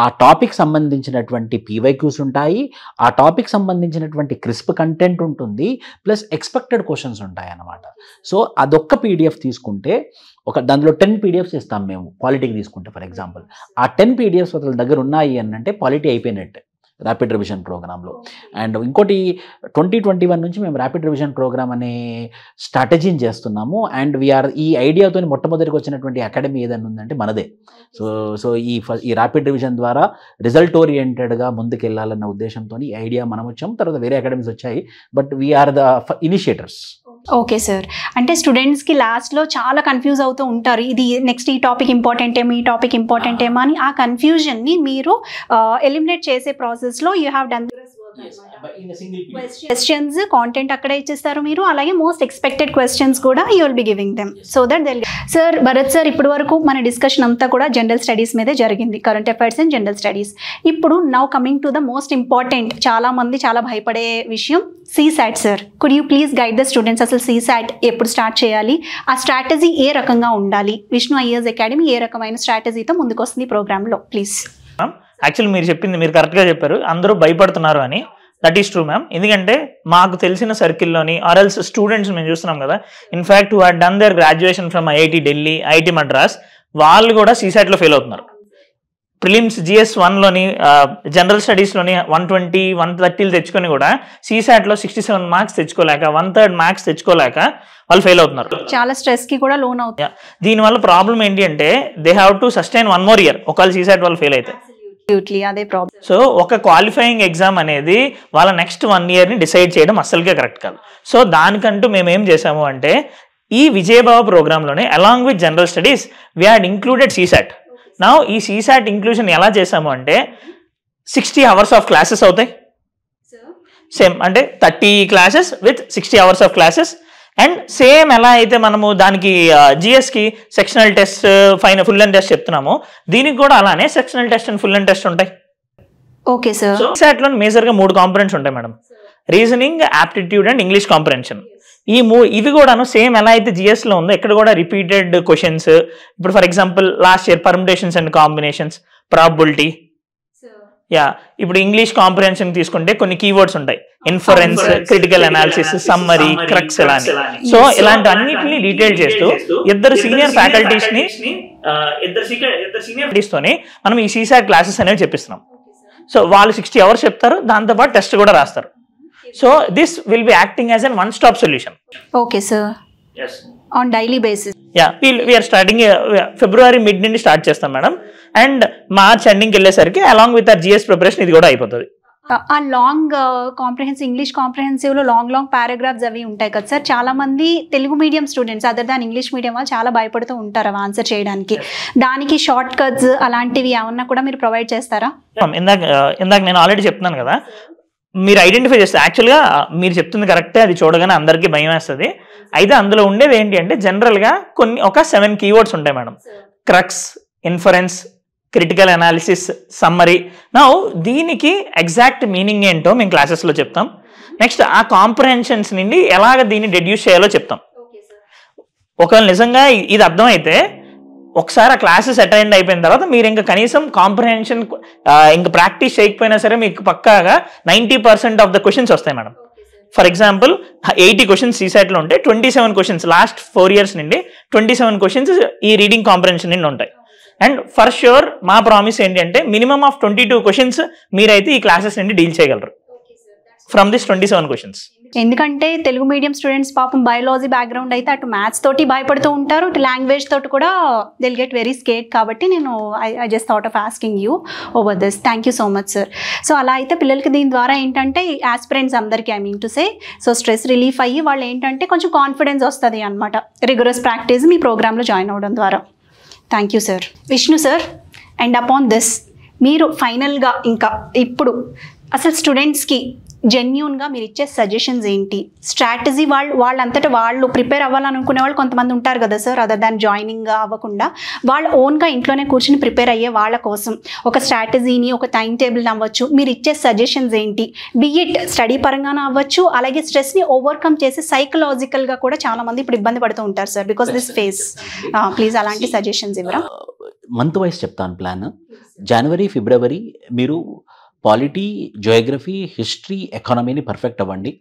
ఆ టాపిక్ సంబంధించినటువంటి PYQs ఉంటాయి, ఆ టాపిక్ సంబంధించినటువంటి క్రిస్ప్ కంటెంట్ ఉంటుంది, ప్లస్ ఎక్స్పెక్టెడ్ క్వశ్చన్స్ ఉంటాయి అన్నమాట. సో అదొక్క PDF తీసుకుంటే దానిలో 10 PDFs ఇస్తాం మేము. పాలిటీకి తీసుకుంటే ఫర్ ఎగ్జాంపుల్ ఆ 10 PDFs వాళ్ళ దగ్గర ఉన్నాయి అని అంటే పాలిటీ అయిపోయినట్టే ర్యాపిడ్ రివిజన్ ప్రోగ్రాంలో. అండ్ ఇంకోటి 2021 నుంచి మేము ర్యాపిడ్ రివిజన్ ప్రోగ్రామ్ అనే స్ట్రాటజీని చేస్తున్నాము. అండ్ వీఆర్ ఈ ఐడియాతో మొట్టమొదటికి వచ్చినటువంటి అకాడమీ ఏదైనా ఉందంటే మనదే. సో ఈ ర్యాపిడ్ రివిజన్ ద్వారా రిజల్ట్ ఓరియంటెడ్గా ముందుకెళ్ళాలన్న ఉద్దేశంతో ఈ ఐడియా మనం వచ్చాము. తర్వాత వేరే అకాడమీస్ వచ్చాయి, but we're the initiators. Okay sir, అంటే స్టూడెంట్స్కి లాస్ట్లో చాలా కన్ఫ్యూజ్ అవుతూ ఉంటారు, ఇది నెక్స్ట్ ఈ టాపిక్ ఇంపార్టెంట్ ఏమో, ఈ టాపిక్ ఇంపార్టెంట్ ఏమో అని. ఆ కన్ఫ్యూజన్ని మీరు ఎలిమినేట్ చేసే ప్రాసెస్లో you have done questions, content అక్కడే ఇచ్చేస్తారు మీరు, అలాగే మోస్ట్ ఎక్స్పెక్టెడ్ క్వశ్చన్స్ కూడా you will be giving them so that they. Sir Bharat sir, ఇప్పటి వరకు మన డిస్కషన్ అంతా కూడా జనరల్ స్టడీస్ మీదే జరిగింది, current affairs and general studies. ఇప్పుడు now coming to the most important, చాలా మంది చాలా భయపడే విషయం, CSAT. Sir, could you please guide the students, అసలు CSAT ఎప్పుడు స్టార్ట్ చేయాలి, ఆ స్ట్రాటజీ ఏ రకంగా ఉండాలి, విష్ణు ఐఏఎస్ అకాడమీ ఏ రకమైన స్ట్రాటజీతో ముందుకు వస్తుంది ప్రోగ్రాంలో, ప్లీజ్. యాక్చువల్లీ మీరు చెప్పింది మీరు కరెక్ట్గా చెప్పారు, అందరూ భయపడుతున్నారు అని. That is true ma'am. ఎందుకంటే మాకు తెలిసిన సర్కిల్లోని ఆర్ఎల్స్ స్టూడెంట్స్ మేము చూస్తున్నాం కదా, in fact who had done their graduation from IIT Delhi, IIT Madras, వాళ్ళు కూడా CSATలో ఫెయిల్ అవుతున్నారు. ప్రిలిమ్స్ GS1లోని జనరల్ స్టడీస్లోని 120, 130 తెచ్చుకొని కూడా CSATలో 67 మార్క్స్ తెచ్చుకోలేక, 1/3 మార్క్స్ తెచ్చుకోలేక వాళ్ళు ఫెయిల్ అవుతున్నారు. చాలా స్ట్రెస్కి కూడా లోన్ అవుతుంది. దీనివల్ల ప్రాబ్లం ఏంటి అంటే they have to sustain 1 more year ఒకవేళ CSAT వాళ్ళు ఫెయిల్ అయితే. అదే ప్రాబ్లం. సో ఒక క్వాలిఫైయింగ్ ఎగ్జామ్ అనేది వాళ్ళ నెక్స్ట్ 1 yearని డిసైడ్ చేయడం అస్సలుకే కరెక్ట్ కాదు. సో దానికంటూ మేము ఏం చేసాము అంటే, ఈ విజయబావ ప్రోగ్రాంలోనే along with general studies we had included CSAT. నా ఈ CSAT ఇంక్లూజన్ ఎలా చేసాము అంటే, 60 hours ఆఫ్ క్లాసెస్ అవుతాయి, సేమ్ అంటే 30 classes with 60 hours of classes. And same ఎలా అయితే మనము దానికి GSకి sectional test, full and test చెప్తున్నామో, దీనికి కూడా అలానే sectional test and full and test ఉంటాయి. Okay sir. CSATలో మేజర్గా 3 కాంపోనెంట్స్ ఉంటాయి madam, reasoning, aptitude and English comprehension. ఇవి కూడాను సేమ్ ఎలా అయితే GSలో ఉందో ఇక్కడ కూడా రిపీటెడ్ క్వశ్చన్స్. ఇప్పుడు for example last year permutations and combinations, probability. ఇప్పుడు ఇంగ్లీష్ కాంప్రహెన్షన్ తీసుకుంటే కొన్ని కీవర్డ్స్ ఉంటాయి, inference, critical analysis, summary, crux ఇలా. సో ఇలాంటి అన్నిటిని డీటెయిల్ చేస్తూ ఇద్దరు సీనియర్ ఫ్యాకల్టీస్ని తోని మనం ఈ CSAT క్లాసెస్ అనేవి చెప్పిస్తున్నాం. సో వాళ్ళు 60 hours చెప్తారు, దాంతోపాటు టెస్ట్ కూడా రాస్తారు. So this will be acting as an one stop solution. Okay sir, on daily basis. Yeah, we're starting February mid నుండి స్టార్ట్ చేస్తాం మేడం, అండ్ మార్చ్ ఎండింగ్కి వెళ్ళేసరికి along with our GS preparation ఇది కూడా అయిపోతుంది. ఆ లాంగ్ కాంప్రహెన్సివ్ ఇంగ్లీష్ కాంప్రహెన్సివ్లో లాంగ్ పారాగ్రాఫ్స్ అవి ఉంటాయి కదా సార్, చాలా మంది Telugu medium students other than English medium వాళ్ళు చాలా భయపడుతూ ఉంటారు అవి ఆన్సర్ చేయడానికి. దానికి షార్ట్ కట్స్ అలాంటివి ఏమన్నా కూడా మీరు ప్రొవైడ్ చేస్తారా? ఇందాక నేను ఆల్రెడీ చెప్తున్నాను కదా, మీరు ఐడెంటిఫై చేస్తే యాక్చువల్గా మీరు చెప్తుంది కరెక్టే, అది చూడగానే అందరికీ భయం వేస్తుంది. అయితే అందులో ఉండేది ఏంటి అంటే జనరల్గా ఒక 7 కీవర్డ్స్ ఉంటాయి madam. Crux, inference, critical analysis, summary. నా దీనికి ఎగ్జాక్ట్ మీనింగ్ ఏంటో మేము క్లాసెస్లో చెప్తాం. నెక్స్ట్ ఆ కాంప్రహెన్షన్స్ నుండి ఎలాగ దీన్ని డెడ్యూస్ చేయాలో చెప్తాం. ఒకవేళ నిజంగా ఇది అర్థమైతే ఒకసారి ఆ క్లాసెస్ అటెండ్ అయిపోయిన తర్వాత మీరు ఇంకా కనీసం కాంప్రహెన్షన్ ఇంకా ప్రాక్టీస్ చేయకపోయినా సరే మీకు పక్కాగా 90% ఆఫ్ ద క్వశ్చన్స్ వస్తాయి మేడం. ఫర్ ఎగ్జాంపుల్ 80 క్వశ్చన్స్ సీసెట్లో ఉంటే 27 క్వశ్చన్స్ లాస్ట్ 4 years నుండి 27 క్వశ్చన్స్ ఈ రీడింగ్ కాంప్రహెన్షన్ నుండి ఉంటాయి. అండ్ ఫర్ ష్యూర్ మా ప్రామిస్ ఏంటి అంటే మినిమం ఆఫ్ 22 క్వశ్చన్స్ మీరైతే ఈ క్లాసెస్ నుండి డీల్ చేయగలరు ఫ్రమ్ దిస్ 27 క్వశ్చన్స్. ఎందుకంటే తెలుగు మీడియం స్టూడెంట్స్ పాపం బయాలజీ బ్యాక్గ్రౌండ్ అయితే అటు మ్యాథ్స్ తోటి భయపడుతూ ఉంటారు, ఇటు లాంగ్వేజ్ తోటి కూడా దిల్ గెట్ వెరీ స్కేట్. కాబట్టి నేను I just thought of asking you over this. Thank you so much sir. So అలా అయితే పిల్లలకి దీని ద్వారా ఏంటంటే ఆస్పిరెంట్స్ అందరికీ I mean to say so stress relief అయ్యి వాళ్ళు ఏంటంటే కొంచెం కాన్ఫిడెన్స్ వస్తుంది అనమాట రిగరస్ ప్రాక్టీస్ మీ ప్రోగ్రాంలో జాయిన్ అవ్వడం ద్వారా. Thank you sir. Vishnu sir, and upon this మీరు ఫైనల్గా ఇంకా ఇప్పుడు అసలు స్టూడెంట్స్కి జెన్యూన్గా మీరు ఇచ్చే సజెషన్స్ ఏంటి? స్ట్రాటజీ వాళ్ళంతటా వాళ్ళు ప్రిపేర్ అవ్వాలనుకునే వాళ్ళు కొంతమంది ఉంటారు కదా సార్, అదర్ దాన్ జాయినింగ్ అవ్వకుండా వాళ్ళు ఓన్గా ఇంట్లోనే కూర్చొని ప్రిపేర్ అయ్యే వాళ్ళ కోసం ఒక స్ట్రాటజీని ఒక టైం టేబుల్ అవ్వచ్చు, మీరు ఇచ్చే సజెషన్స్ ఏంటి? బిఇట్ స్టడీ పరంగానే అవ్వచ్చు, అలాగే స్ట్రెస్ని ఓవర్కమ్ చేసి సైకలాజికల్గా కూడా చాలా మంది ఇప్పుడు ఇబ్బంది పడుతూ ఉంటారు sir because this face. Please అలాంటి సజెషన్స్ ఇవ్వరా? మంత్ వైజ్ చెప్తాను ప్లాన్. జనవరి, ఫిబ్రవరి మీరు పాలిటీ, జియోగ్రఫీ, హిస్టరీ, ఎకానమీని పర్ఫెక్ట్ అవ్వండి.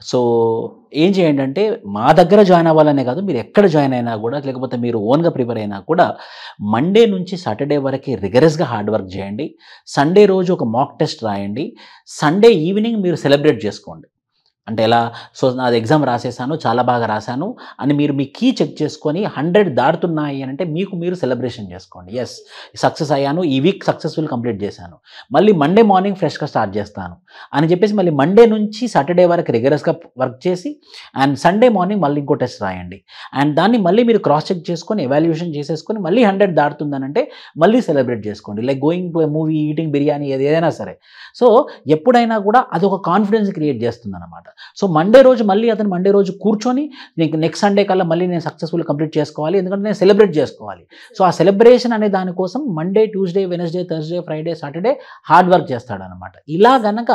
సో ఏం చేయండి అంటే మా దగ్గర జాయిన్ అవ్వాలనే కాదు, మీరు ఎక్కడ జాయిన్ అయినా కూడా లేకపోతే మీరు ఓన్గా ప్రిపేర్ అయినా కూడా మండే నుంచి సాటర్డే వరకు రిగరస్గా హార్డ్ వర్క్ చేయండి. సండే రోజు ఒక మాక్ టెస్ట్ రాయండి. సండే ఈవినింగ్ మీరు సెలబ్రేట్ చేసుకోండి. అంటే ఎలా, సో నాది ఎగ్జామ్ రాసేసాను, చాలా బాగా రాశాను అని మీరు మీ కీ చెక్ చేసుకొని 100 దాటుతున్నాయి అని అంటే మీకు మీరు సెలబ్రేషన్ చేసుకోండి. ఎస్, సక్సెస్ అయ్యాను, ఈ వీక్ సక్సెస్ఫుల్ కంప్లీట్ చేశాను, మళ్ళీ మండే మార్నింగ్ ఫ్రెష్గా స్టార్ట్ చేస్తాను అని చెప్పేసి మళ్ళీ మండే నుంచి సాటర్డే వరకు రిగరస్గా వర్క్ చేసి అండ్ సండే మార్నింగ్ మళ్ళీ ఇంకో టెస్ట్ రాయండి. అండ్ దాన్ని మళ్ళీ మీరు క్రాస్ చెక్ చేసుకొని ఎవాల్యుయేషన్ చేసేసుకొని మళ్ళీ 100 దాటుతుందనంటే మళ్ళీ సెలబ్రేట్ చేసుకోండి. Like going to a movie, eating biryani, ఏదైనా సరే. సో ఎప్పుడైనా కూడా అది ఒక కాన్ఫిడెన్స్ క్రియేట్ చేస్తుంది అనమాట. సో మండే రోజు మళ్ళీ అతను మండే రోజు కూర్చొని నెక్స్ట్ సండే కల్లా మళ్ళీ నేను సక్సెస్ఫుల్ కంప్లీట్ చేసుకోవాలి, ఎందుకంటే నేను సెలబ్రేట్ చేసుకోవాలి. సో ఆ సెలబ్రేషన్ అనే దానికోసం Monday, Tuesday, Wednesday, Thursday, Friday, Saturday hard work చేస్తాడనమాట. ఇలా గనక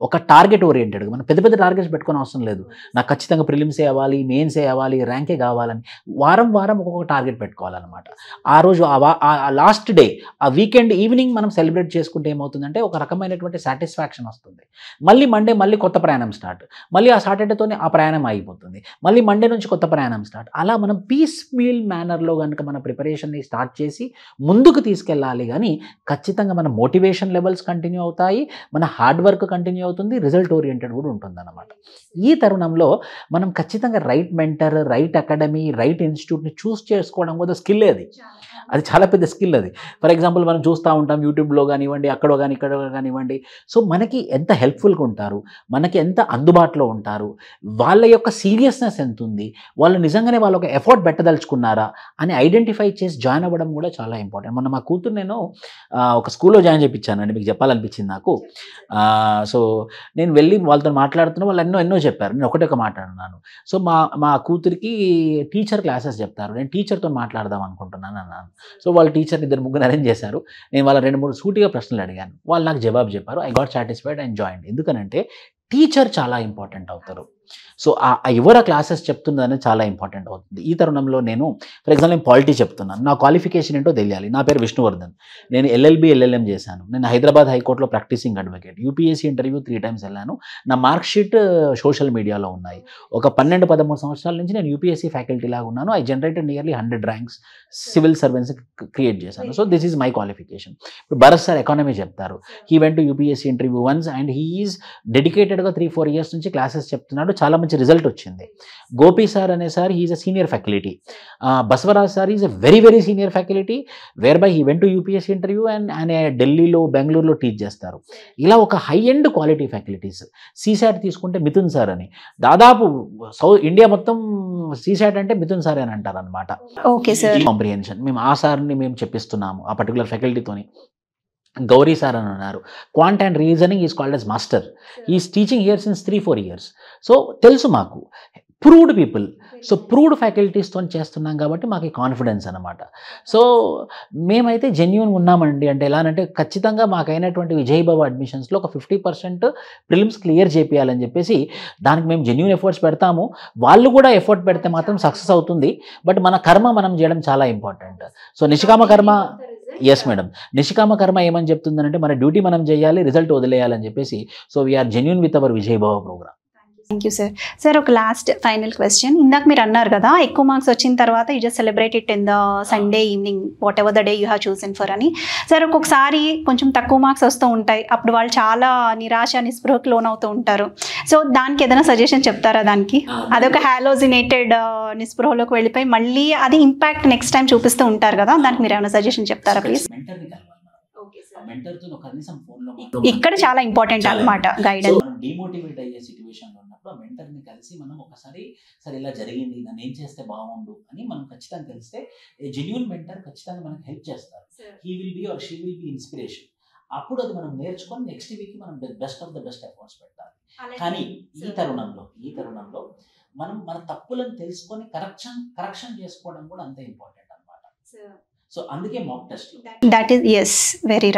ఒక టార్గెట్ ఓరియంటెడ్గా మనం పెద్ద పెద్ద టార్గెట్స్ పెట్టుకునే అవసరం లేదు. నాకు ఖచ్చితంగా ప్రిలిమ్సే అవ్వాలి, మెయిన్సే అవ్వాలి, ర్యాంకే కావాలని వారం వారం ఒక్కొక్క టార్గెట్ పెట్టుకోవాలన్నమాట. ఆ రోజు ఆ లాస్ట్ డే, ఆ వీకెండ్ ఈవినింగ్ మనం సెలబ్రేట్ చేసుకుంటే ఏమవుతుందంటే ఒక రకమైనటువంటి సాటిస్ఫాక్షన్ వస్తుంది. మళ్ళీ మండే మళ్ళీ కొత్త ప్రయాణం స్టార్ట్, మళ్ళీ ఆ సాటర్డేతోనే ఆ ప్రయాణం అయిపోతుంది, మళ్ళీ మండే నుంచి కొత్త ప్రయాణం స్టార్ట్. అలా మనం పీస్ మీల్ మేనర్లో కనుక మన ప్రిపరేషన్ని స్టార్ట్ చేసి ముందుకు తీసుకెళ్ళాలి. కానీ ఖచ్చితంగా మన మోటివేషన్ లెవెల్స్ కంటిన్యూ అవుతాయి, మన హార్డ్ వర్క్ కంటిన్యూ అవుతుంది, రిజల్ట్ ఓరియంటెడ్ కూడా ఉంటుందన్నమాట. ఈ తరుణంలో మనం ఖచ్చితంగా right mentor, right academy, right ఇన్స్టిట్యూట్ని చూస్ చేసుకోవడం కూడా స్కిల్. అది చాలా పెద్ద స్కిల్ అది. ఫర్ ఎగ్జాంపుల్ మనం చూస్తూ ఉంటాం యూట్యూబ్లో కానివ్వండి, అక్కడో కానీ ఇక్కడ కానివ్వండి. సో మనకి ఎంత హెల్ప్ఫుల్గా ఉంటారు, మనకి ఎంత అందుబాటులో ఉంటారు, వాళ్ళ యొక్క సీరియస్నెస్ ఎంత ఉంది, వాళ్ళు నిజంగానే వాళ్ళ ఒక ఎఫర్ట్ పెట్టదలుచుకున్నారా అని ఐడెంటిఫై చేసి జాయిన్ అవ్వడం కూడా చాలా ఇంపార్టెంట్. మొన్న మా కూతురు నేను ఒక స్కూల్లో జాయిన్ చేయించానండి, మీకు చెప్పాలనిపించింది నాకు. సో నేను వెళ్ళి వాళ్ళతో మాట్లాడుతున్నా, వాళ్ళు ఎన్నో చెప్పారు, నేను ఒకటే మాట్లాడుతున్నాను. సో మా కూతురికి టీచర్ క్లాసెస్ చెప్తారు, నేను టీచర్తో మాట్లాడదాం అనుకుంటున్నాను అన్నాను. సో వాళ్ళ టీచర్ 2-3 అరేంజ్ చేశారు. నేను వాళ్ళ 2-3 సూటిగా ప్రశ్నలు అడిగాను, వాళ్ళు నాకు జవాబు చెప్పారు. I got satisfied and joined. ఎందుకనంటే టీచర్ చాలా ఇంపార్టెంట్ అవుతారు. సో ఎవరు క్లాసెస్ చెప్తున్నది అనేది చాలా ఇంపార్టెంట్ అవుతుంది. ఈ తరుణంలో నేను ఫర్ ఎగ్జాంపుల్ నేను పాలిటీ చెప్తున్నాను, నా క్వాలిఫికేషన్ ఏంటో తెలియాలి. నా పేరు విష్ణువర్ధన్, నేను LLB LLM చేశాను, నేను హైదరాబాద్ హైకోర్టులో practising advocate, UPSC interview 3 times వెళ్ళాను, నా మార్క్ షీట్ సోషల్ మీడియాలో ఉన్నాయి. ఒక 12-13 సంవత్సరాల నుంచి నేను UPSC ఫ్యాకల్టీ లాగా ఉన్నాను. I generated nearly 100 ranks civil servants create చేశాను. So this is my qualification. ఇప్పుడు భరత్ సార్ ఎకానమీ చెప్తారు, he went to UPSC interview once and he is డెడికేటెడ్గా 3-4 years నుంచి క్లాసెస్ చెప్తున్నాడు, చాలా మంచి రిజల్ట్ వచ్చింది. గోపి సార్ అనే sir he is a senior faculty. Basavaraj sir is a very senior faculty where by he went to UPSC interview and ఆయన ఢిల్లీలో బెంగళూరులో టీచ్ చేస్తారు. ఇలా ఒక high end quality faculties. CSAT తీసుకుంటే మిథున్ సార్ అని, దాదాపు ఇండియా మొత్తం CSAT అంటే మిథున్ సార్ అని అంటారు అనమాట. Okay sir. కాంప్రిహెన్షన్ మేము ఆ సార్ని మేము చెప్పిస్తున్నాము ఆ పర్టికులర్ ఫ్యాకల్టీతోని. గౌరీ సార్ అని ఉన్నారు, quant and reasoning is called as master. Is teaching here since 3-4 years. So తెలుసు మాకు ప్రూవ్డ్ పీపుల్. సో ప్రూవ్డ్ ఫ్యాకల్టీస్తో చేస్తున్నాం కాబట్టి మాకు కాన్ఫిడెన్స్ అనమాట. సో మేమైతే జెన్యూన్గా ఉన్నామండి. అంటే ఎలానంటే ఖచ్చితంగా మాకైనటువంటి విజయబాబు అడ్మిషన్స్లో ఒక 50% ప్రిలిమ్స్ క్లియర్ చేయాలని చెప్పేసి దానికి మేము జెన్యూన్ ఎఫర్ట్స్ పెడతాము. వాళ్ళు కూడా ఎఫర్ట్ పెడితే మాత్రం సక్సెస్ అవుతుంది. బట్ మన కర్మ మనం చేయడం చాలా ఇంపార్టెంట్. సో నిష్కామ కర్మ, ఎస్ మేడం, నిష్కామ కర్మ ఏమని చెప్తుందంటే మన డ్యూటీ మనం చేయాలి, రిజల్ట్ వదిలేయాలని చెప్పేసి. So we're genuine with our Vijayababu program. Thank you sir. Sir ఒక లాస్ట్ ఫైనల్ క్వశ్చన్. ఇందాక మీరు అన్నారు కదా ఎక్కువ మార్క్స్ వచ్చిన తర్వాత you just celebrate it in the Sunday evening whatever the day you have chosen for అని. సార్ ఒక్కొక్కసారి కొంచెం తక్కువ మార్క్స్ వస్తూ ఉంటాయి, అప్పుడు వాళ్ళు చాలా నిరాశ నిస్పృహకు లోన్ అవుతూ ఉంటారు. సో దానికి ఏదైనా సజెషన్ చెప్తారా? దానికి అదొక హాలోజినేటెడ్ నిస్పృహలోకి వెళ్ళిపోయి మళ్ళీ అది ఇంపాక్ట్ నెక్స్ట్ టైం చూపిస్తూ ఉంటారు కదా, దానికి మీరు ఏమైనా సజెషన్ చెప్తారా ప్లీజ్? ఇక్కడ చాలా ఇంపార్టెంట్ అన్నమాట గైడెన్స్. డిమోటివేట్ అయ్యే సిచ్యువేషన్ లో ఉన్నప్పుడు ఆ మెంటర్ని కలిసి మనం ఒకసారి సరే ఇలా జరిగింది, నన్ను ఏం చేస్తే బాగుండు అని మనం ఖచ్చితంగా తెలిస్తే జెన్యూన్ మెంటర్ ఖచ్చితంగా మనకు హెల్ప్ చేస్తారు. He will be or she will be inspiration. అప్పుడు అది మనం నేర్చుకొని నెక్స్ట్ వీక్ మనం best of the best efforts పెట్టాలి. కానీ ఈ తరుణంలో మనం మన తప్పులను తెలుసుకొని కరెక్షన్ చేసుకోవడం కూడా అంతే ఇంపార్టెంట్ అన్నమాట. సో అందుకే mock test. That is yes, very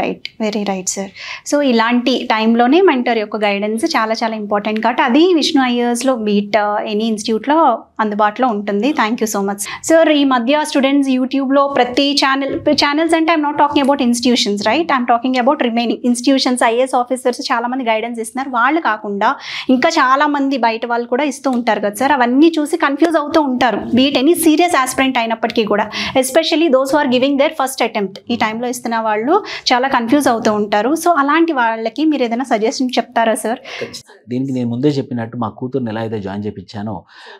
right sir. So ఇలాంటి టైంలోనే మెంటర్ యొక్క గైడెన్స్ చాలా చాలా ఇంపార్టెంట్ కాబట్టి అది విష్ణు ఐఏఎస్లో బీట్ ఎనీ ఇన్స్టిట్యూట్లో అందుబాటులో ఉంటుంది. Thank you so much sir. ఈ మధ్య స్టూడెంట్స్ యూట్యూబ్లో ప్రతి ఛానల్స్ అంటే I'm not talking about institutions, right? I'm talking about remaining institutions. IAS officers చాలామంది గైడెన్స్ ఇస్తున్నారు. వాళ్ళు కాకుండా ఇంకా చాలామంది బయట వాళ్ళు కూడా ఇస్తూ ఉంటారు కదా సార్. అవన్నీ చూసి కన్ఫ్యూజ్ అవుతూ ఉంటారు, బీట్ ఎనీ సీరియస్ ఆస్పిరెంట్ అయినప్పటికీ కూడా. Especially those who are giving their first attempt, ఈ టైంలో ఇస్తున్న వాళ్ళు చాలా కన్ఫ్యూజ్ అవుతూ ఉంటారు. సో అలాంటి వాళ్ళకి మీరు ఏదైనా సజెషన్ చెప్తారా సార్? దీనికి నేను ముందే చెప్పినట్టు మా కూతుర్ని ఎలా అయితే జాయిన్ చేయించానో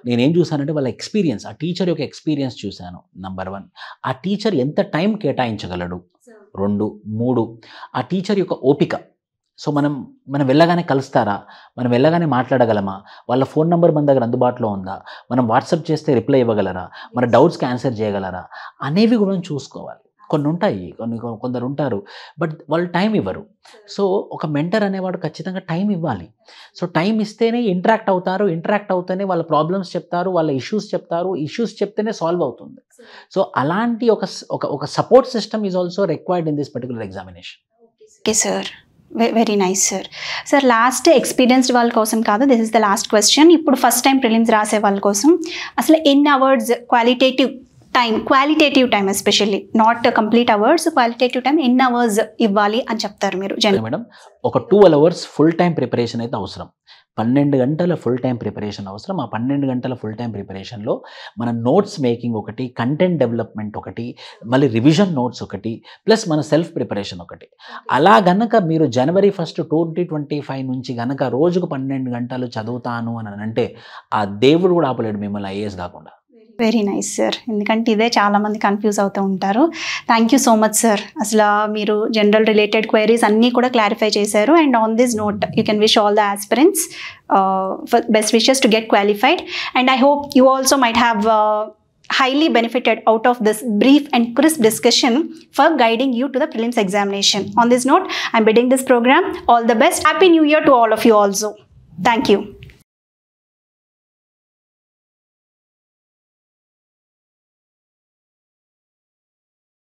నేనేం చూసానంటే వాళ్ళ ఎక్స్పీరియన్స్, ఆ టీచర్ యొక్క ఎక్స్పీరియన్స్ చూశాను. నంబర్ 1, ఆ టీచర్ ఎంత టైం కేటాయించగలడు. 2, 3 ఆ టీచర్ యొక్క ఓపిక. సో మనం వెళ్ళగానే కలుస్తారా, మనం వెళ్ళగానే మాట్లాడగలమా, వాళ్ళ ఫోన్ నెంబర్ మన దగ్గర అందుబాటులో ఉందా, మనం వాట్సాప్ చేస్తే రిప్లై ఇవ్వగలరా, మన డౌట్స్కి ఆన్సర్ చేయగలరా అనేవి కూడా చూసుకోవాలి. కొన్ని ఉంటాయి, కొందరు ఉంటారు బట్ వాళ్ళు టైం ఇవ్వరు. సో ఒక మెంటర్ అనేవాడు ఖచ్చితంగా టైం ఇవ్వాలి. సో టైం ఇస్తేనే ఇంటరాక్ట్ అవుతేనే వాళ్ళ ప్రాబ్లమ్స్ చెప్తారు, వాళ్ళ ఇష్యూస్ చెప్తేనే సాల్వ్ అవుతుంది. సో అలాంటి ఒక support system is also required in this particular examination. Okay sir, very nice sir. Sir last experienced వాళ్ళ కోసం కాదు, this is the last question. ఇప్పుడు ఫస్ట్ టైం ప్రిలిమ్స్ రాసే వాళ్ళ కోసం అసలు ఎన్ని hours qualitative time especially, not complete hours, qualitative time ఎన్ని అవర్స్ ఇవ్వాలి అని చెప్తారు మీరు? మేడం ఒక 12 hours ఫుల్ టైం ప్రిపరేషన్ అయితే అవసరం. 12 గంటల ఫుల్ టైం ప్రిపరేషన్ అవసరం. ఆ 12 గంటల ఫుల్ టైం ప్రిపరేషన్లో మన నోట్స్ మేకింగ్ ఒకటి, కంటెంట్ డెవలప్మెంట్ ఒకటి, మళ్ళీ రివిజన్ నోట్స్ ఒకటి, ప్లస్ మన సెల్ఫ్ ప్రిపరేషన్ ఒకటి. అలా గనక మీరు January 1, 2025 నుంచి గనక రోజుకు 12 గంటలు చదువుతాను అని అంటే ఆ దేవుడు కూడా ఆపలేడు మిమ్మల్ని ఐఏఎస్ కాకుండా. Very nice sir. ఎందుకంటే ఇదే చాలామంది కన్ఫ్యూజ్ అవుతూ ఉంటారు. Thank you so much sir. అసలు మీరు జనరల్ రిలేటెడ్ క్వైరీస్ అన్నీ కూడా క్లారిఫై చేశారు. And on this note you can wish all the aspirants best wishes to get qualified. And I hope you also might have highly benefited out of this brief and crisp discussion for guiding you to the prelims examination. On this note, I'm bidding this program all the best. Happy New Year to all of you also. Thank you.